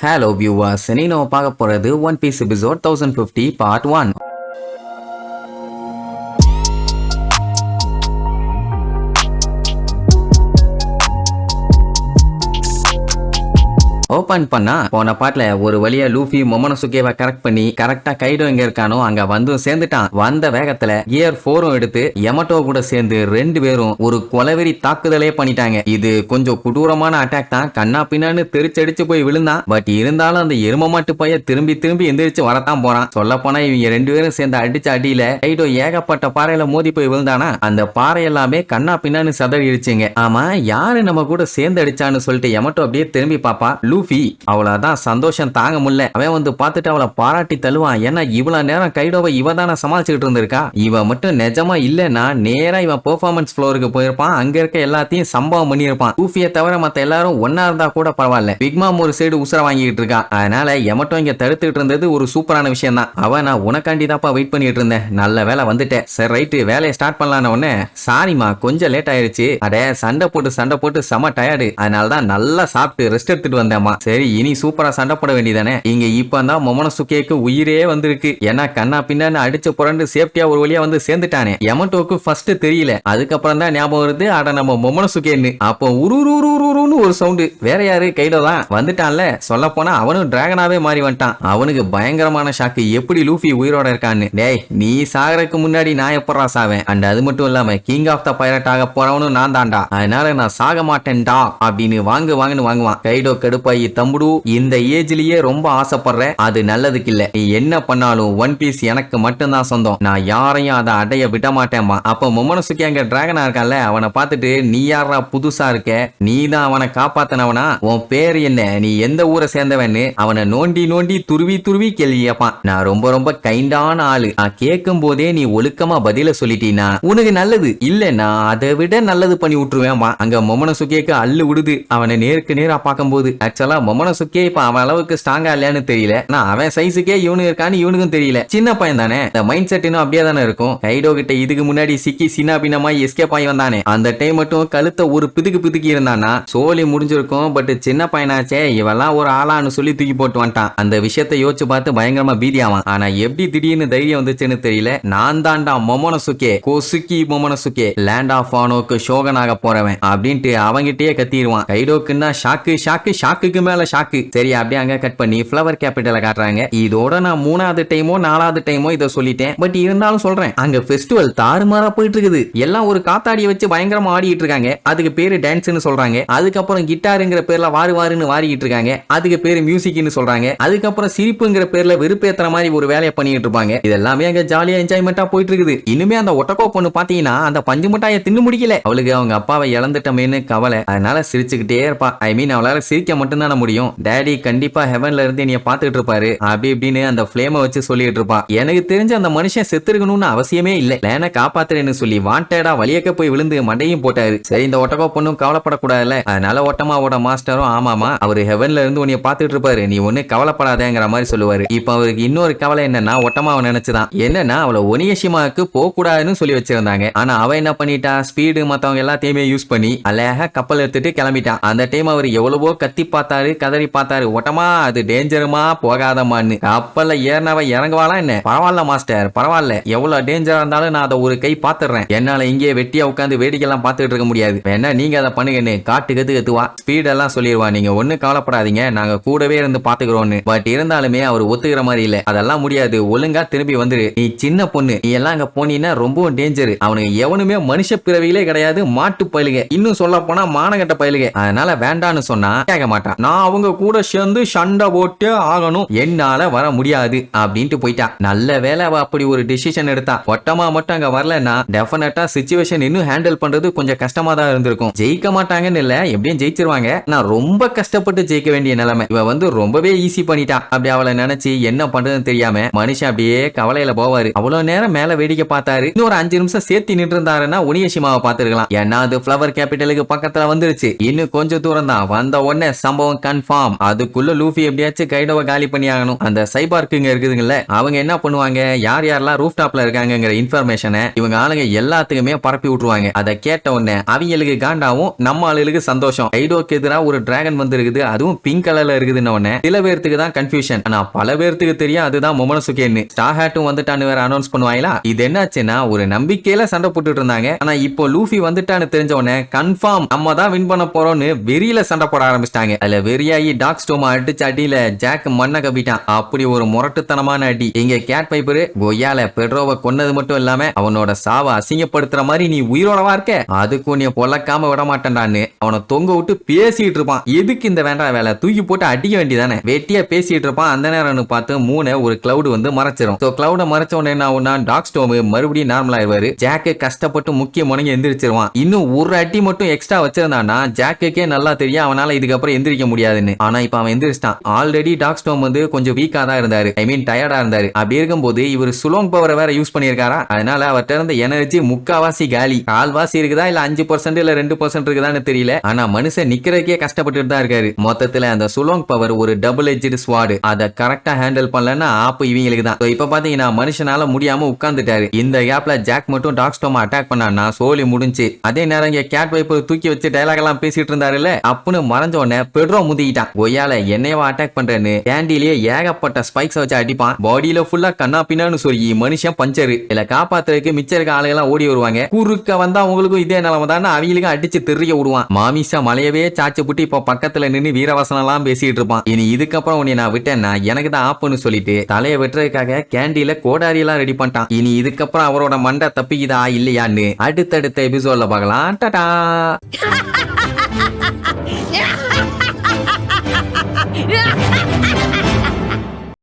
Hello viewers, இன்னைக்கு நம்ம பார்க்க போறது One Piece episode 1050 part 1. Open பண்ணா போன பாட்டுல ஒரு வழியா லூஃபி மொமனசுகேவை கரெக்ட் பண்ணி கரெக்டா கைடோ எங்க இருக்கானோ அங்க வந்து சேர்ந்துட்டான். வந்த வேகத்துல கியர் 4 எடுத்து யமட்டோ கூட சேர்ந்து ரெண்டு பேரும் ஒரு கொலவெறி தாக்குதலே பண்ணிட்டாங்க. இது கொஞ்சம் கொடூரமான அட்டாக் தான். கண்ணா பின்னான்னு தெரிச்சடிச்சு போய் விழுந்தான். பட் இருந்தாலும் அந்த எரும மாட்டு பைய திரும்பி எந்திரிச்சு வரத்தான் போறான். சொல்ல போனா இவங்க ரெண்டு பேரும் சேர்ந்து அடிச்ச அடியில கைடோ ஏகப்பட்ட பாறையில மோதி போய் விழுந்தானா அந்த பாறை எல்லாமே கண்ணா பின்னான்னு சதறிடுச்சுங்க. ஆமா, யாரு நம்ம கூட சேர்ந்து அடிச்சான்னு சொல்லிட்டு யமட்டோ அப்படியே திரும்பி பாப்பா. லூஃபி அவளதான் சந்தோஷம் தாங்க முடியல. அவன் வந்து பார்த்துட்டு அவளை பாராட்டி தள்ளுவான். ஏன்னா இவ்வளவு நேரம் கைடோவை இவ தானே சமாளிச்சுக்கிட்டு இருந்திருக்கா. இவ மட்டும் நிஜமா இல்லைன்னா நேரா இவன் பெர்ஃபார்மன்ஸ் ஃப்ளோருக்கு போயிருப்பான். அங்க இருக்க எல்லாத்தையும் சம்பவம் பண்ணியிருப்பான். லூஃபியை தவிர மத்த எல்லாரும் ஒன்னா இருந்தா கூட பரவாயில்ல. பிக்மாம் ஒரு சைடு உசுர வாங்கிட்டு இருக்கா. அதனால எமட்டும் இங்க தடுத்துட்டு இருந்தது ஒரு சூப்பரான விஷயம் தான். அவன் நான் உனக்காண்டிதாப்பா வெயிட் பண்ணிட்டு இருந்தேன். நல்ல வேலை வந்துட்டேன். சரி ரைட்டு, வேலையை ஸ்டார்ட் பண்ணலான உடனே சாரிமா கொஞ்சம் லேட் ஆயிருச்சு. அட சண்டை போட்டு செம டயர்டு. அதனாலதான் நல்லா சாப்பிட்டு ரெஸ்ட் எடுத்துட்டு வந்தேம்மா. சரி இனி சூப்பரா சண்டை போட வேண்டியதானே. இங்க இப்பதான் மொமனசுகேக்கு உயிரே வந்திருக்கு. ஏன்னா கண்ணா பின்னான்னு அடிச்சு புரண்டு சேஃப்டியா ஒரு வழியா வந்து சேர்ந்துட்டானே. யமட்டோக்கு ஃபர்ஸ்ட் தெரியல, அதுக்கப்புறம் தான் ஞாபகம் வருது அட நம்ம மொமனசுகேன்னு. அப்போ உருன்னு ஒரு சவுண்டு. வேற யாரு? கைடோ தான் வந்துட்டான்ல. சொல்ல போனா அவனும் டிராகனாவே மாறி வந்துட்டான். அவனுக்கு பயங்கரமான ஷாக்கு, எப்படி லூஃபி உயிரோட இருக்கான்னு. டேய் நீ சாகறதுக்கு முன்னாடி நான் எப்படா சாவேன்? அண்ட் அது மட்டும் இல்லாம கிங் ஆஃப் த பைரட் ஆக போறவனும் நான் தான்டா. அதனால நான் சாக மாட்டேன்டா அப்படின்னு வாங்குன்னு வாங்குவான். கைடோ கடுப்பாயி தம்புடு இந்த ஏஜ்லயே ரொம்ப ஆசைப்படுறேன், அது நல்லதுக்கு இல்ல. நீ என்ன பண்ணாலும் ஒன் பீஸ் எனக்கு மட்டும்தான் சொந்தம். நான் யாரையும் அதை அடைய விட மாட்டேன்பா. அப்ப மொமனசுகே அங்க டிராகனா இருக்கான்ல, அவனை பார்த்துட்டு நீ யாரா புதுசா இருக்க, நீ தான் அவனை காப்பாத்தினவனா, உன் பேர் என்ன, நீ எந்த ஊரை சேர்ந்தவன்னு அவனை நோண்டி துருவி கேள்வி கேட்பான். நான் ரொம்ப கைண்டான ஆளு. நான் கேட்கும் போதே நீ ஒழுக்கமா பதில சொல்லிட்டீனா உனக்கு நல்லது இல்லன்னா அதை விட நல்லது பண்ணி விட்டுருவேன். அங்க மொமனசுகேக்கு அள்ளு விடுது. அவனை நேருக்கு நேரா பார்க்கும்போது ஆக்சுவலா மொமனசுகே இப்ப அவன் அளவுக்கு ஸ்ட்ராங்கா இல்லையான்னு தெரியல. அவன் சைஸுக்கே இவனு இருக்கான்னு இவனுக்கும் தெரியல. சின்ன பையன் தானே, இந்த மைண்ட் செட் இன்னும் அப்படியே தானே இருக்கும். கைடோ கிட்ட இதுக்கு முன்னாடி சிக்கி சின்ன பின்னமா எஸ்கேப் ஆகி வந்தானே, அந்த டைம் மட்டும் கழுத்த ஒரு பிதுக்கி இருந்தானா சோலி முடிஞ்சிருக்கும். பட் சின்ன பையனாச்சே, இவெல்லாம் ஒரு ஆளான்னு சொல்லி தூக்கி போட்டு வந்துட்டான். அந்த விஷயத்தை யோசிச்சு பார்த்து பயங்கரமா பீதியாவான். ஆனா எப்படி திடீர்னு தைரியம் வந்துச்சுன்னு தெரியல. நான் தான்டா மொமனசுகே, கோசுகி மொமனசுகே, லேண்ட் ஆஃப் ஆனோக்கு ஷோகனாக போறவன் அப்படின்ட்டு அவங்கிட்டயே கத்திடுவான். கைடோக்குன்னா ஷாக்குக்கு மேல ஷாக்கு. சரி அப்படியே அங்க கட் பண்ணி ஃப்ளவர் கேபிட்டலை காட்டுறாங்க. இதோட நான் 3வது டைமோ 4வது டைமோ இதை சொல்லிட்டேன். பட் இருந்தாலும் சொல்றேன், அங்க ஃபெஸ்டிவல் தாறுமாறா போயிட்டு இருக்குது. எல்லாம் ஒரு காத்தாடியை வச்சு பயங்கரமா ஆடிட்டு இருக்காங்க. அதுக்கு பேரு டான்ஸ்னு சொல்றாங்க. அதுக்கப்புறம் கிட்டாருங்கிற பேர்ல வாருன்னு வாரிட்டு இருக்காங்க. அதுக்கு பேரு மியூசிக்னு சொல்றாங்க. அதுக்கப்புறம் சிரிப்புங்கிற பேர்ல வெறுப்பேத்துற மாதிரி ஒரு வேலையை பண்ணிட்டு இருப்பாங்க. இதெல்லாமே அங்க ஜாலியா என்ஜாய்மெண்டா போயிட்டு இருக்குது. இனிமே அந்த ஒட்டக்கோ பொண்ணு பாத்தீங்கன்னா அந்த பஞ்சு மிட்டாயை தின்னு முடிக்கல. அவளுக்கு அவங்க அப்பாவை இழந்துட்டமேன்னு கவலை. அதனால சிரிச்சுக்கிட்டே இருப்பா. ஐ மீன் அவளால சிரிக்க மட்டும்தான் முடியும். டேடி கண்டிப்பா ஹெவன்ல இருந்து நீ பாத்துட்டு இருப்பாரு அப்படி இப்படின்னு அந்த ஃபிளேமை வச்சு சொல்லிட்டு இருப்பான். எனக்கு தெரிஞ்ச அந்த மனுஷன் செத்துருக்கணும்னு அவசியமே இல்ல, லேனை காப்பாத்துறேன்னு சொல்லி வாண்டடா வலியக்க போய் விழுந்து மண்டையும் போட்டாரு. சரி இந்த ஒட்டக்கோ பொண்ணும் கவலைப்படக்கூடாதுல்ல. அதனால ஒட்டமாவோட மாஸ்டரும் ஆமாமா அவரு ஹெவன்ல இருந்து உன்னைய பாத்துட்டு இருப்பாரு, நீ ஒண்ணு கவலைப்படாதேங்கிற மாதிரி சொல்லுவாரு. இப்ப அவருக்கு இன்னொரு கவலை என்னன்னா, ஒட்டமாவை நினைச்சுதான். என்னன்னா அவளை ஒனியஷிமாவுக்கு போக கூடாதுன்னு சொல்லி வச்சிருந்தாங்க. ஆனா அவ என்ன பண்ணிட்டா, ஸ்பீடு மத்தவங்க எல்லாத்தையுமே யூஸ் பண்ணி அழகா கப்பல் எடுத்துட்டு கிளம்பிட்டான். அந்த டைம் அவர் எவ்வளவோ கத்தி பார்த்தாரு, கதறி பார்த்தாரு. ஒட்டமா அது டேஞ்சருமா போகாதமான்னு. கப்பல்ல ஏறினவ இறங்குவாளா என்ன? பரவாயில்ல மாஸ்டர் பரவாயில்ல, எவ்வளவு டேஞ்சரா இருந்தாலும் நான் அதை ஒரு கை பாத்துறேன். என்னால இங்கே வெட்டியா உட்காந்து வேடிக்கை எல்லாம் பாத்துட்டு இருக்க முடியாது. வேணா நீங்க அதை பண்ணுங்கன்னு கத்துவா. ஸ்பீட் எல்லாம் சொல்லிடுவா, நீங்க ஒண்ணு கவலைப்படாதீங்க, நாங்க கூடவே இருந்து பாத்துக்கிறோம்னு. பட் இருந்தாலுமே அவர் ஒத்துக்கிற மாதிரி இல்ல. அதெல்லாம் முடியாது, ஒழுங்கா திரும்பி வந்துரு. நீ சின்ன பொண்ணு, நீ எல்லாம் அங்க போனீங்கன்னா ரொம்ப டேஞ்சர். அவனுக்கு எவனுமே மனுஷ பிறவியிலே கிடையாது, மாட்டு பயிலுக. இன்னும் சொல்ல போனா மானகட்ட பயிலுக. அதனால வேண்டான்னு சொன்னா கேட்க மாட்டான். நான் அவங்க கூட சேர்ந்து சண்டை போட்டு ஆகணும், என்னால வர முடியாது அப்படின்ட்டு போயிட்டா. நல்ல வேலை அவ அப்படி ஒரு டிசிஷன் எடுத்தா. ஒட்டமா மட்டும் அங்க வரலன்னா டெஃபினட்டா சிச்சுவேஷன் இன்னும் ஹேண்டில் பண்றது கொஞ்சம் கஷ்டமா தான் இருந்திருக்கும். ஜெயிக்க மாட்டாங்கன்னு இல்ல, எப்படியும் ஜெயிச்சிருவாங்க. நான் ரொம்ப கஷ்டப்பட்டு ஜெயிக்க வேண்டிய நிலைமை. இவ வந்து ரொம்பவே ஈஸி பண்ணிட்டா. அப்படி அவளை நினைச்சு என்ன பண்றதுன்னு தெரியாம மனுஷன் அப்படியே கவலையில போவாரு. அவ்வளவு நேரம் மேல வேடிக்கை பார்த்தாரு. இன்னொரு 5 நிமிஷம் சேர்த்து நின்று இருந்தாருன்னா உனியஷிமாவை பார்த்திருக்கலாம். ஏன்னா அது ஃப்ளவர் கேபிட்டலுக்கு பக்கத்துல வந்துருச்சு. இன்னும் கொஞ்சம் தூரம் தான். வந்த உடனே சம்பவம் சம்பவம் கன்ஃபார்ம். அதுக்குள்ள லூஃபி எப்படியாச்சும் கைடோவை காலி பண்ணி ஆகணும். அந்த சைபார்க்குங்க இருக்குதுங்கல்ல, அவங்க என்ன பண்ணுவாங்க, யார் யாரெல்லாம் ரூஃப் டாப்ல இருக்காங்கங்கிற இன்ஃபர்மேஷனை இவங்க ஆளுங்க எல்லாத்துக்குமே பரப்பி விட்டுருவாங்க. அதை கேட்ட உடனே அவங்களுக்கு காண்டாவும், நம்ம ஆளுகளுக்கு சந்தோஷம். கைடோக்கு எதிராக ஒரு டிராகன் வந்து இருக்குது, அதுவும் பிங்க் கலர்ல இருக்குதுன்னு உடனே சில பேர்த்துக்கு தான் கன்ஃபியூஷன். ஆனா பல பேர்த்துக்கு தெரியும் அதுதான் மொமனசுகேன்னு. ஸ்டார் ஹேட்டும் வந்துட்டான்னு வேற அனௌன்ஸ் பண்ணுவாங்களா. இது என்னாச்சுன்னா ஒரு நம்பிக்கையில சண்டை போட்டுட்டு இருந்தாங்க. ஆனா இப்போ லூஃபி வந்துட்டான்னு தெரிஞ்ச உடனே கன்ஃபார்ம் நம்ம தான் வின் பண்ண போறோம்னு வெறியில சண்டை போட ஆரம்பிச்சிட்டாங்க. அதுல வெறியாகி டாக் ஸ்டோம் அடிச்சு அடியில ஜாக் மண்ணை கப்பிட்டான். அப்படி ஒரு முரட்டுத்தனமான அடி. இங்க கேட் பைப்பரு கொய்யால பெட்ரோவை கொன்னது மட்டும் இல்லாம அவனோட சாவை அசிங்கப்படுத்துற மாதிரி நீ உயிரோடவா இருக்க, அதுக்கு நீ பொல்லக்காம விட மாட்டேன்டான்னு அவனை தொங்க விட்டு பேசிட்டு இருப்பான். எதுக்கு இந்த வேண்டாம் வேலை, தூக்கி போட்டு அடிக்க வேண்டியதானே. வெட்டியா பேசிட்டு இருப்பான். அந்த நேரம் பார்த்து மூணு ஒரு கிளவுட் வந்து மறைச்சிரும். கிளவுட மறைச்ச உடனே என்ன ஆகும்னா டாக் ஸ்டோம் மறுபடியும் நார்மல் ஆயிடுவாரு. ஜாக்கு கஷ்டப்பட்டு முக்கிய முனைங்க எந்திரிச்சிருவான். இன்னும் ஒரு அடி மட்டும் எக்ஸ்ட்ரா வச்சிருந்தான்னா ஜாக்குக்கே நல்லா தெரியும் அவனால இதுக்கப்புறம் எந்திரிக்க முடியாதுன்னு. ஆனா இப்ப அவன் எந்திரிச்சிட்டான். ஆல்ரெடி டாக் ஸ்டோம் வந்து கொஞ்சம் வீக்கா தான் இருந்தாரு, ஐ மீன் டயர்டா இருந்தாரு. அப்படி இருக்கும்போது இவர் சுலோங் பவரை வேற யூஸ் பண்ணிருக்காரா. அதனால அவர்கிட்ட இருந்த எனர்ஜி முக்காவாசி காலி. கால்வாசி இருக்குதா இல்ல 5% இல்ல 2% இருக்குதான்னு தெரியல. ஆனா மனுஷன் நிக்கிறதுக்கே கஷ்டப்பட்டு தான் இருக்காரு. மொத்தத்துல அந்த சுலோங் பவர் ஒரு டபுள் எட்ஜ்டு ஸ்வார்டு. அதை கரெக்டா ஹேண்டில் பண்ணலன்னா ஆப்பு இவங்களுக்கு தான். இப்ப பாத்தீங்கன்னா மனுஷனால முடியாம உட்கார்ந்துட்டாரு. இந்த கேப்ல ஜாக் மட்டும் டாக் ஸ்டோம் அட்டாக் பண்ணான்னா சோலி முடிஞ்சு. அதே நேரம் இங்க கேட் வைப்பர் தூக்கி வச்சு டயலாக் எல்லாம் பேசிட்டு இருந்தாருல்ல, அப்புன்னு மறைஞ்ச உடனே பெட்ரோ முதிக்கிட்டான். கொய்யால என்னையவா அட்டாக் பண்றேன்னு கேண்டிலேயே ஏகப்பட்ட ஸ்பைக்ஸ் வச்சு அடிப்பான். பாடியில ஃபுல்லா கண்ணா பின்னான்னு சொல்லி மனுஷன் பஞ்சரு. இல்ல காப்பாத்துறதுக்கு மிச்சம் இருக்க ஆளுகெல்லாம் ஓடி வருவாங்க. குறுக்க வந்தா அவங்களுக்கும் இதே நிலைமை தான், அவங்களுக்கும் அடிச்சு தெரிய விடுவான். மாமிசா மலையவே சாச்சு புட்டி இப்ப பக்கத்துல நின்று வீரவசனம் எல்லாம் பேசிட்டு இருப்பான். இனி இதுக்கப்புறம் உன்னை நான் விட்டேன்னா எனக்கு தான் ஆப்புன்னு சொல்லிட்டு தலையை வெட்டுறதுக்காக கேண்டில கோடாரி எல்லாம் ரெடி பண்ணிட்டான். இனி இதுக்கப்புறம் அவரோட மண்டை தப்பிக்குதா இல்லையான்னு அடுத்தடுத்த எபிசோட்ல பார்க்கலாம். டாடா.